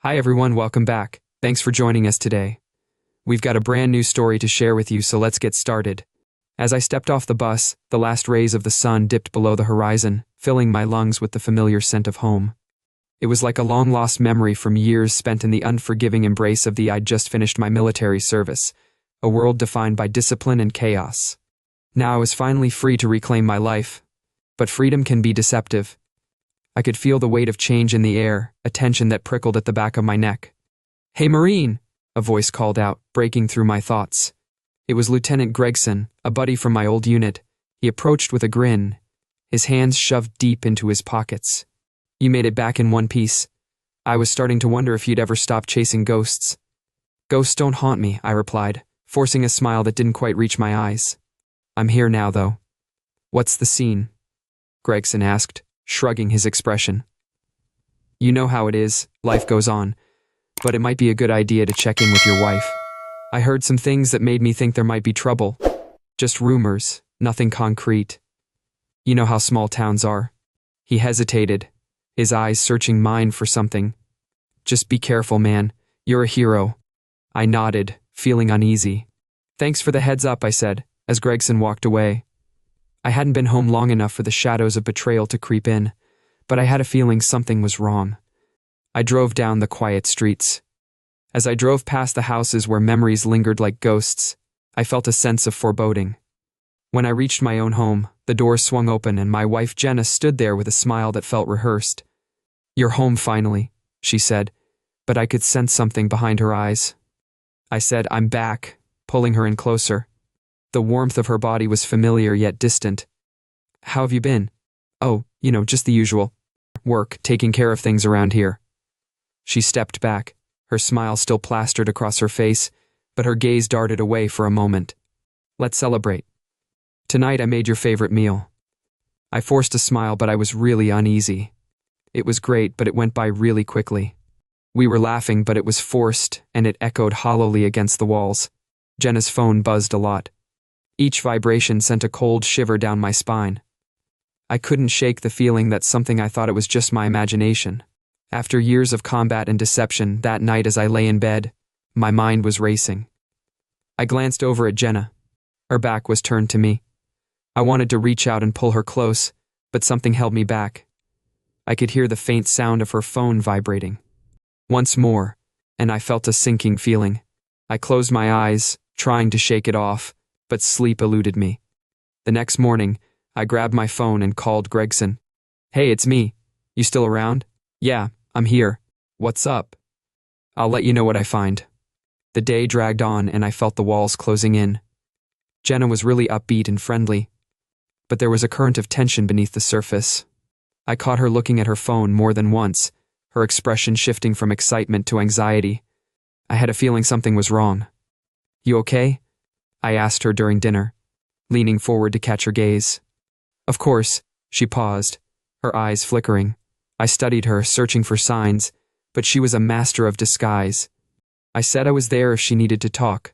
Hi everyone, welcome back. Thanks for joining us today. We've got a brand new story to share with you, so let's get started. As I stepped off the bus, the last rays of the sun dipped below the horizon, filling my lungs with the familiar scent of home. It was like a long-lost memory from years spent in the unforgiving embrace of the I'd just finished my military service, a world defined by discipline and chaos. Now I was finally free to reclaim my life. But freedom can be deceptive. I could feel the weight of change in the air, a tension that prickled at the back of my neck. "Hey, Marine!" a voice called out, breaking through my thoughts. It was Lieutenant Gregson, a buddy from my old unit. He approached with a grin, his hands shoved deep into his pockets. "You made it back in one piece. I was starting to wonder if you'd ever stop chasing ghosts." "Ghosts don't haunt me," I replied, forcing a smile that didn't quite reach my eyes. "I'm here now, though." "What's the scene?" Gregson asked, shrugging his expression. "You know how it is, life goes on, but it might be a good idea to check in with your wife. I heard some things that made me think there might be trouble. Just rumors, nothing concrete. You know how small towns are." He hesitated, his eyes searching mine for something. "Just be careful, man. You're a hero." I nodded, feeling uneasy. "Thanks for the heads up," I said, as Gregson walked away. I hadn't been home long enough for the shadows of betrayal to creep in, but I had a feeling something was wrong. I drove down the quiet streets. As I drove past the houses where memories lingered like ghosts, I felt a sense of foreboding. When I reached my own home, the door swung open and my wife Jenna stood there with a smile that felt rehearsed. "You're home finally," she said, but I could sense something behind her eyes. I said, "I'm back," pulling her in closer. The warmth of her body was familiar yet distant. "How have you been?" "Oh, just the usual. Work, taking care of things around here." She stepped back, her smile still plastered across her face, but her gaze darted away for a moment. "Let's celebrate. Tonight I made your favorite meal." I forced a smile, but I was really uneasy. It was great, but it went by really quickly. We were laughing, but it was forced, and it echoed hollowly against the walls. Jenna's phone buzzed a lot. Each vibration sent a cold shiver down my spine. I couldn't shake the feeling that something I thought it was just my imagination. After years of combat and deception, that night as I lay in bed, my mind was racing. I glanced over at Jenna. Her back was turned to me. I wanted to reach out and pull her close, but something held me back. I could hear the faint sound of her phone vibrating. Once more, and I felt a sinking feeling. I closed my eyes, trying to shake it off, but sleep eluded me. The next morning, I grabbed my phone and called Gregson. "Hey, it's me. You still around?" "Yeah, I'm here. What's up?" "I'll let you know what I find." The day dragged on and I felt the walls closing in. Jenna was really upbeat and friendly, but there was a current of tension beneath the surface. I caught her looking at her phone more than once, her expression shifting from excitement to anxiety. I had a feeling something was wrong. "You okay?" I asked her during dinner, leaning forward to catch her gaze. "Of course," she paused, her eyes flickering. I studied her, searching for signs, but she was a master of disguise. I said I was there if she needed to talk,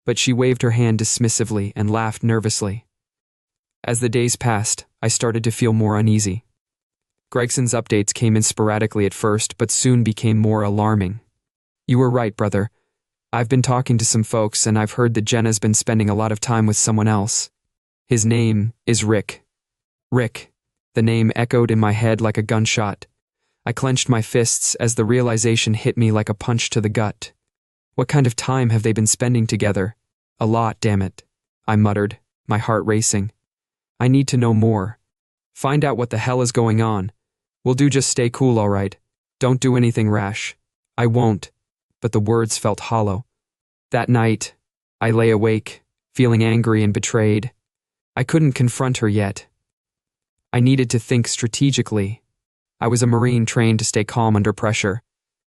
but she waved her hand dismissively and laughed nervously. As the days passed, I started to feel more uneasy. Gregson's updates came in sporadically at first, but soon became more alarming. "You were right, brother. I've been talking to some folks and I've heard that Jenna's been spending a lot of time with someone else. His name is Rick." Rick. The name echoed in my head like a gunshot. I clenched my fists as the realization hit me like a punch to the gut. What kind of time have they been spending together? "A lot, damn it," I muttered, my heart racing. "I need to know more. Find out what the hell is going on. We'll just stay cool, all right? Don't do anything rash." "I won't," but the words felt hollow. That night, I lay awake, feeling angry and betrayed. I couldn't confront her yet. I needed to think strategically. I was a Marine trained to stay calm under pressure.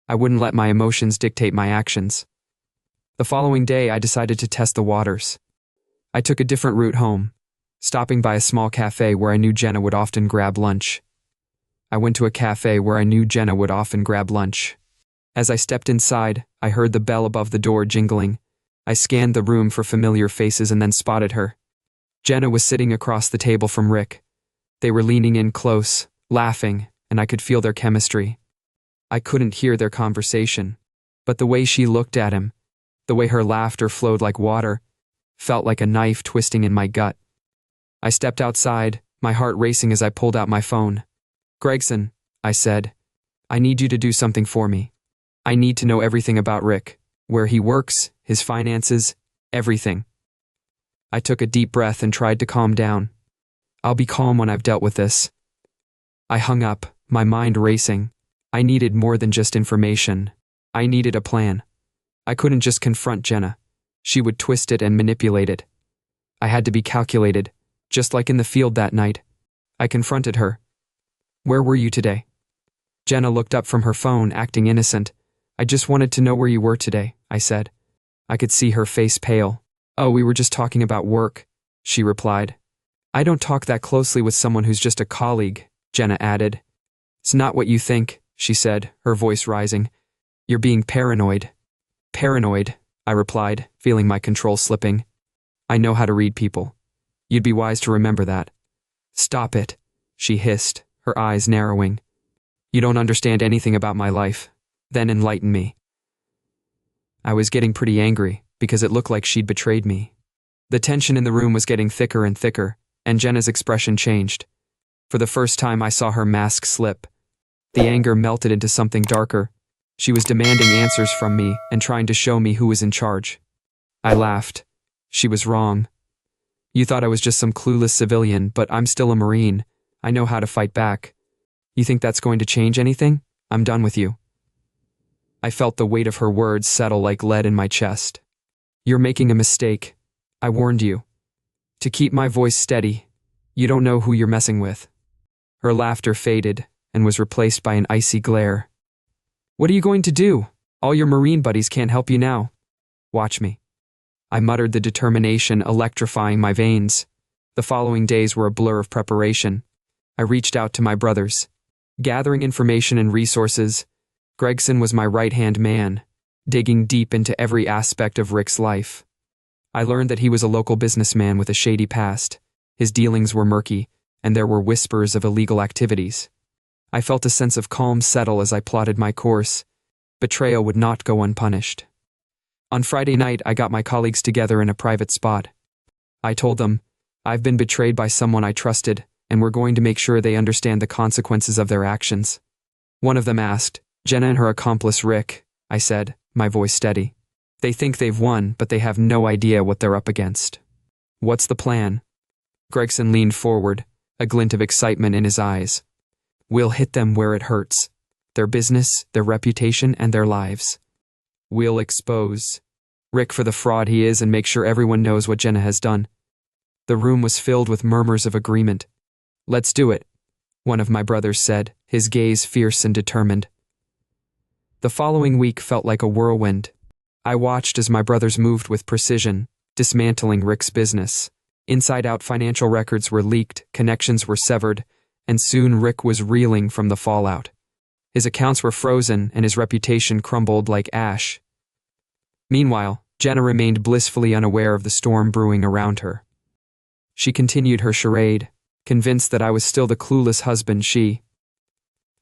I wouldn't let my emotions dictate my actions. The following day, I decided to test the waters. I took a different route home, stopping by a small cafe where I knew Jenna would often grab lunch. As I stepped inside, I heard the bell above the door jingling. I scanned the room for familiar faces and then spotted her. Jenna was sitting across the table from Rick. They were leaning in close, laughing, and I could feel their chemistry. I couldn't hear their conversation, but the way she looked at him, the way her laughter flowed like water, felt like a knife twisting in my gut. I stepped outside, my heart racing as I pulled out my phone. "Gregson," I said, "I need you to do something for me. I need to know everything about Rick, where he works, his finances, everything." I took a deep breath and tried to calm down. "I'll be calm when I've dealt with this." I hung up, my mind racing. I needed more than just information. I needed a plan. I couldn't just confront Jenna. She would twist it and manipulate it. I had to be calculated, just like in the field that night. I confronted her. "Where were you today?" Jenna looked up from her phone, acting innocent. "I just wanted to know where you were today," I said. I could see her face pale. "Oh, we were just talking about work," she replied. "I don't talk that closely with someone who's just a colleague," Jenna added. "It's not what you think," she said, her voice rising. "You're being paranoid." "Paranoid," I replied, feeling my control slipping. "I know how to read people. You'd be wise to remember that." "Stop it," she hissed, her eyes narrowing. "You don't understand anything about my life. Then enlighten me." I was getting pretty angry, because it looked like she'd betrayed me. The tension in the room was getting thicker and thicker, and Jenna's expression changed. For the first time, I saw her mask slip. The anger melted into something darker. She was demanding answers from me and trying to show me who was in charge. I laughed. She was wrong. "You thought I was just some clueless civilian, but I'm still a Marine. I know how to fight back. You think that's going to change anything? I'm done with you." I felt the weight of her words settle like lead in my chest. "You're making a mistake. I warned you. To keep my voice steady. You don't know who you're messing with." Her laughter faded and was replaced by an icy glare. "What are you going to do? All your Marine buddies can't help you now. Watch me." I muttered the determination electrifying my veins. The following days were a blur of preparation. I reached out to my brothers. Gathering information and resources, Gregson was my right-hand man, digging deep into every aspect of Rick's life. I learned that he was a local businessman with a shady past. His dealings were murky, and there were whispers of illegal activities. I felt a sense of calm settle as I plotted my course. Betrayal would not go unpunished. On Friday night, I got my colleagues together in a private spot. I told them, "I've been betrayed by someone I trusted, and we're going to make sure they understand the consequences of their actions." One of them asked, "Jenna and her accomplice Rick," I said, my voice steady. "They think they've won, but they have no idea what they're up against." "What's the plan?" Gregson leaned forward, a glint of excitement in his eyes. "We'll hit them where it hurts. Their business, their reputation, and their lives. We'll expose Rick for the fraud he is and make sure everyone knows what Jenna has done." The room was filled with murmurs of agreement. "Let's do it," one of my brothers said, his gaze fierce and determined. The following week felt like a whirlwind. I watched as my brothers moved with precision, dismantling Rick's business. Inside-out financial records were leaked, connections were severed, and soon Rick was reeling from the fallout. His accounts were frozen and his reputation crumbled like ash. Meanwhile, Jenna remained blissfully unaware of the storm brewing around her. She continued her charade, convinced that I was still the clueless husband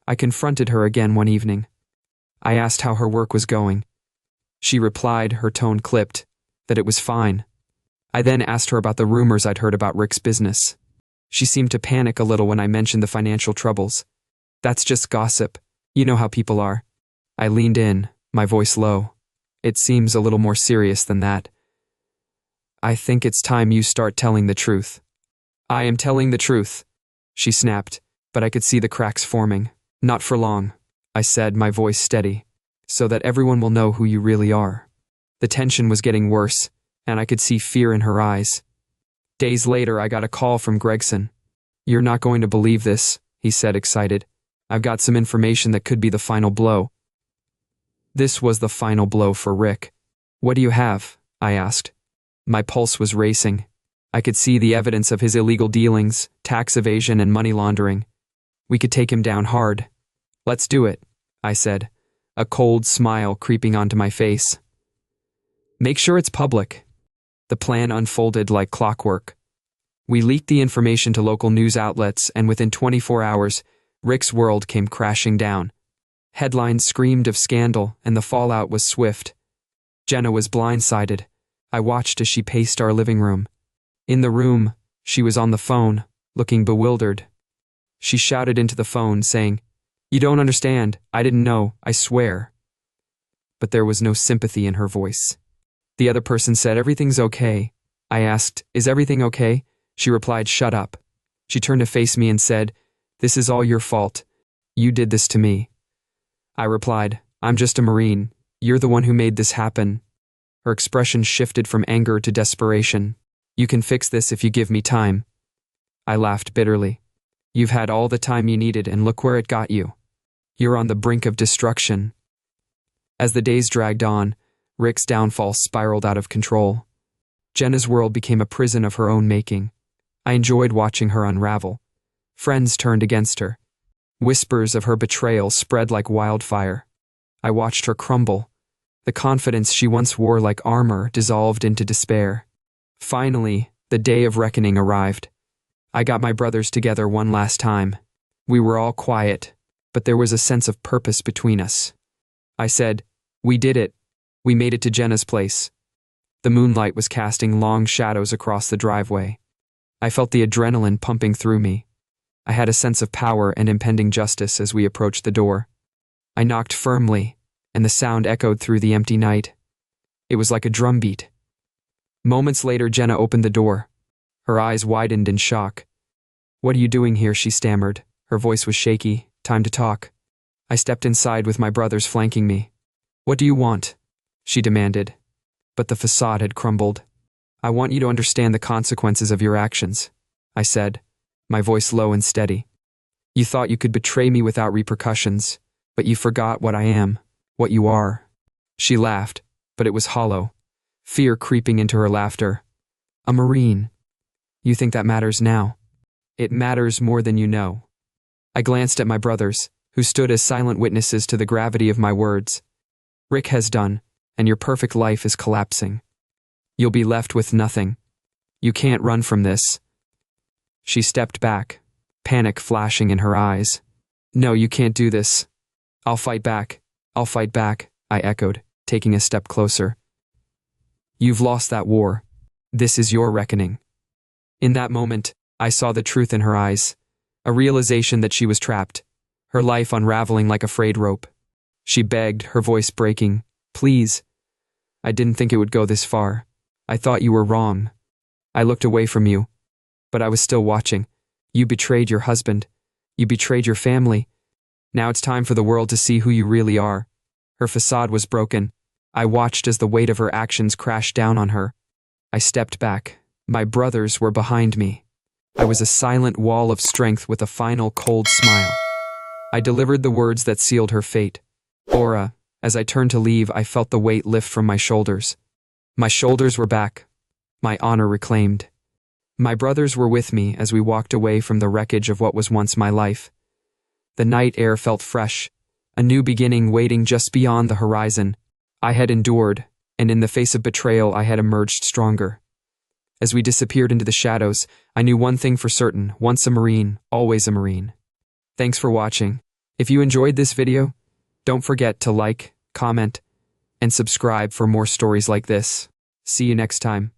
I confronted her again one evening. I asked how her work was going. She replied, her tone clipped, that it was fine. I then asked her about the rumors I'd heard about Rick's business. She seemed to panic a little when I mentioned the financial troubles. "That's just gossip. You know how people are." I leaned in, my voice low. "It seems a little more serious than that. I think it's time you start telling the truth." "I am telling the truth," she snapped, but I could see the cracks forming. "Not for long," I said, my voice steady, "so that everyone will know who you really are." The tension was getting worse, and I could see fear in her eyes. Days later, I got a call from Gregson. "You're not going to believe this," he said, excited. "I've got some information that could be the final blow." This was the final blow for Rick. "What do you have?" I asked. My pulse was racing. I could see the evidence of his illegal dealings, tax evasion, and money laundering. We could take him down hard. "Let's do it," I said, a cold smile creeping onto my face. "Make sure it's public." The plan unfolded like clockwork. We leaked the information to local news outlets, and within 24 hours, Rick's world came crashing down. Headlines screamed of scandal, and the fallout was swift. Jenna was blindsided. I watched as she paced our living room. In the room, she was on the phone, looking bewildered. She shouted into the phone, saying, "You don't understand. I didn't know, I swear." But there was no sympathy in her voice. The other person said, "Everything's okay." I asked, "Is everything okay?" She replied, "Shut up." She turned to face me and said, "This is all your fault. You did this to me." I replied, "I'm just a Marine. You're the one who made this happen." Her expression shifted from anger to desperation. "You can fix this if you give me time." I laughed bitterly. "You've had all the time you needed, and look where it got you. You're on the brink of destruction." As the days dragged on, Rick's downfall spiraled out of control. Jenna's world became a prison of her own making. I enjoyed watching her unravel. Friends turned against her. Whispers of her betrayal spread like wildfire. I watched her crumble. The confidence she once wore like armor dissolved into despair. Finally, the day of reckoning arrived. I got my brothers together one last time. We were all quiet, but there was a sense of purpose between us. I said, "We did it. We made it to Jenna's place." The moonlight was casting long shadows across the driveway. I felt the adrenaline pumping through me. I had a sense of power and impending justice as we approached the door. I knocked firmly, and the sound echoed through the empty night. It was like a drumbeat. Moments later, Jenna opened the door. Her eyes widened in shock. "What are you doing here?" she stammered. Her voice was shaky. "Time to talk." I stepped inside with my brothers flanking me. "What do you want?" she demanded. But the facade had crumbled. "I want you to understand the consequences of your actions," I said, my voice low and steady. "You thought you could betray me without repercussions, but you forgot what I am, what you are." She laughed, but it was hollow, fear creeping into her laughter. "A Marine. You think that matters now? It matters more than you know." I glanced at my brothers, who stood as silent witnesses to the gravity of my words. "Rick has done, and your perfect life is collapsing. You'll be left with nothing. You can't run from this." She stepped back, panic flashing in her eyes. "No, you can't do this." "I'll fight back. I'll fight back," I echoed, taking a step closer. "You've lost that war. This is your reckoning." In that moment, I saw the truth in her eyes, a realization that she was trapped, her life unraveling like a frayed rope. She begged, her voice breaking, "Please. I didn't think it would go this far. I thought you were wrong. I looked away from you, but I was still watching. You betrayed your husband. You betrayed your family. Now it's time for the world to see who you really are." Her facade was broken. I watched as the weight of her actions crashed down on her. I stepped back. My brothers were behind me. I was a silent wall of strength with a final cold smile. I delivered the words that sealed her fate. "Aura." As I turned to leave, I felt the weight lift from my shoulders. My shoulders were back, my honor reclaimed. My brothers were with me as we walked away from the wreckage of what was once my life. The night air felt fresh, a new beginning waiting just beyond the horizon. I had endured, and in the face of betrayal I had emerged stronger. As we disappeared into the shadows, I knew one thing for certain: once a Marine, always a Marine. Thanks for watching. If you enjoyed this video, don't forget to like, comment, and subscribe for more stories like this. See you next time.